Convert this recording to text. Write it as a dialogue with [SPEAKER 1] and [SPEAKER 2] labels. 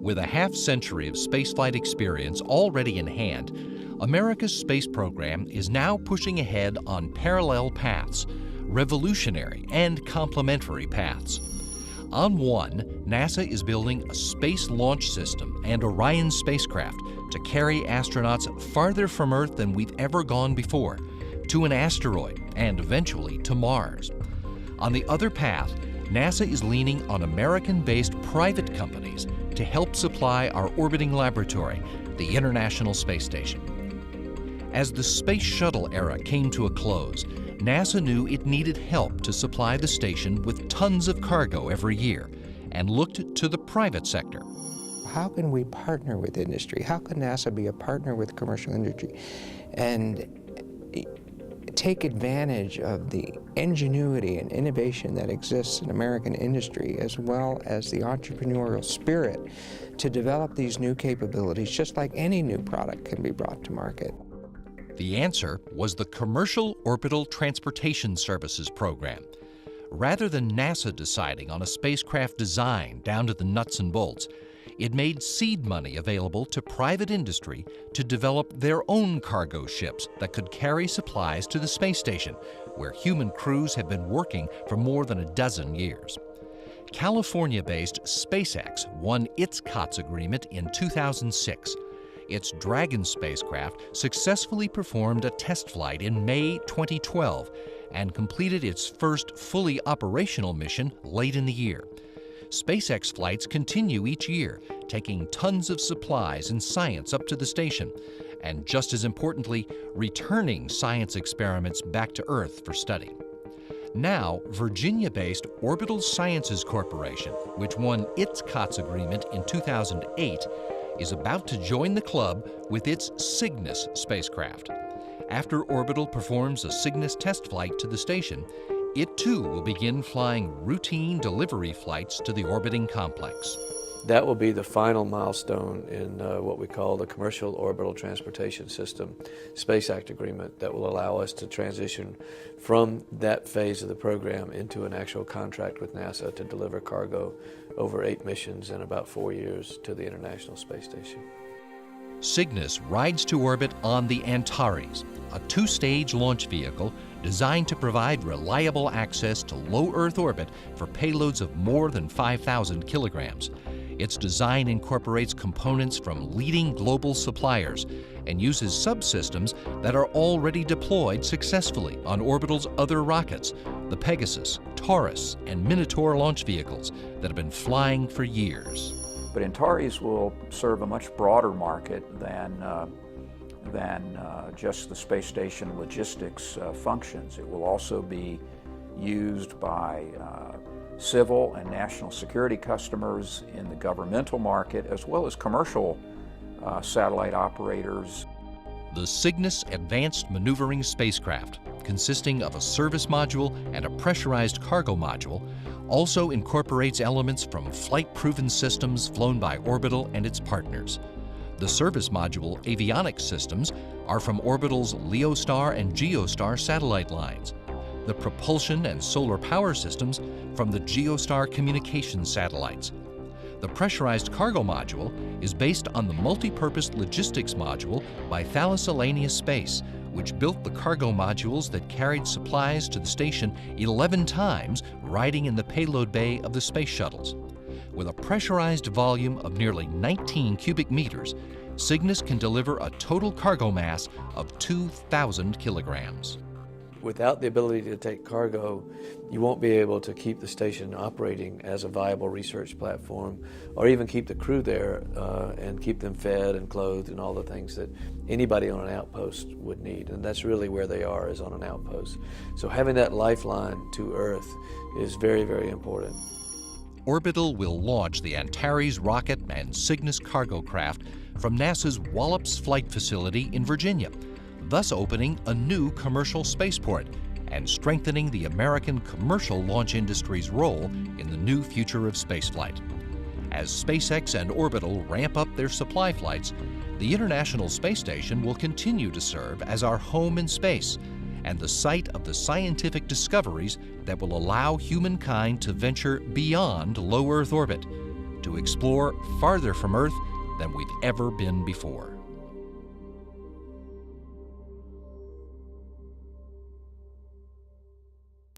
[SPEAKER 1] With a half-century of spaceflight experience already in hand, America's space program is now pushing ahead on parallel paths, revolutionary and complementary paths. On one, NASA is building a space launch system and Orion spacecraft to carry astronauts farther from Earth than we've ever gone before, to an asteroid and eventually to Mars. On the other path, NASA is leaning on American-based private companies to help supply our orbiting laboratory, the International Space Station. As the Space Shuttle era came to a close, NASA knew it needed help to supply the station with tons of cargo every year and looked to the private sector.
[SPEAKER 2] How can we partner with industry? How can NASA be a partner with commercial industry and take advantage of the ingenuity and innovation that exists in American industry, as well as the entrepreneurial spirit to develop these new capabilities, just like any new product can be brought to market?
[SPEAKER 1] The answer was the Commercial Orbital Transportation Services program. Rather than NASA deciding on a spacecraft design down to the nuts and bolts, it made seed money available to private industry to develop their own cargo ships that could carry supplies to the space station, where human crews have been working for more than a dozen years. California-based SpaceX won its COTS agreement in 2006. Its Dragon spacecraft successfully performed a test flight in May 2012 and completed its first fully operational mission late in the year. SpaceX flights continue each year, taking tons of supplies and science up to the station, and just as importantly, returning science experiments back to Earth for study. Now, Virginia-based Orbital Sciences Corporation, which won its COTS agreement in 2008, is about to join the club with its Cygnus spacecraft. After Orbital performs a Cygnus test flight to the station, it too will begin flying routine delivery flights to the orbiting complex.
[SPEAKER 3] That will be the final milestone in what we call the Commercial Orbital Transportation System Space Act Agreement that will allow us to transition from that phase of the program into an actual contract with NASA to deliver cargo over 8 missions in about 4 years to the International Space Station.
[SPEAKER 1] Cygnus rides to orbit on the Antares, a 2-stage launch vehicle designed to provide reliable access to low Earth orbit for payloads of more than 5,000 kilograms. Its design incorporates components from leading global suppliers and uses subsystems that are already deployed successfully on Orbital's other rockets, the Pegasus, Taurus, and Minotaur launch vehicles that have been flying for years.
[SPEAKER 4] But Antares will serve a much broader market than just the space station logistics functions. It will also be used by civil and national security customers in the governmental market, as well as commercial satellite operators.
[SPEAKER 1] The Cygnus Advanced Maneuvering Spacecraft, consisting of a service module and a pressurized cargo module, also incorporates elements from flight-proven systems flown by Orbital and its partners. The service module avionics systems are from Orbital's LeoStar and GeoStar satellite lines. The propulsion and solar power systems from the GeoStar communications satellites. The pressurized cargo module is based on the multi-purpose logistics module by Thales Alenia Space, which built the cargo modules that carried supplies to the station 11 times, riding in the payload bay of the space shuttles. With a pressurized volume of nearly 19 cubic meters, Cygnus can deliver a total cargo mass of 2,000 kilograms.
[SPEAKER 3] Without the ability to take cargo, you won't be able to keep the station operating as a viable research platform, or even keep the crew there and keep them fed and clothed and all the things that anybody on an outpost would need. And that's really where they are, is on an outpost. So having that lifeline to Earth is very, very important.
[SPEAKER 1] Orbital will launch the Antares rocket and Cygnus cargo craft from NASA's Wallops Flight Facility in Virginia, thus opening a new commercial spaceport and strengthening the American commercial launch industry's role in the new future of spaceflight. As SpaceX and Orbital ramp up their supply flights, the International Space Station will continue to serve as our home in space and the site of the scientific discoveries that will allow humankind to venture beyond low Earth orbit, to explore farther from Earth than we've ever been before.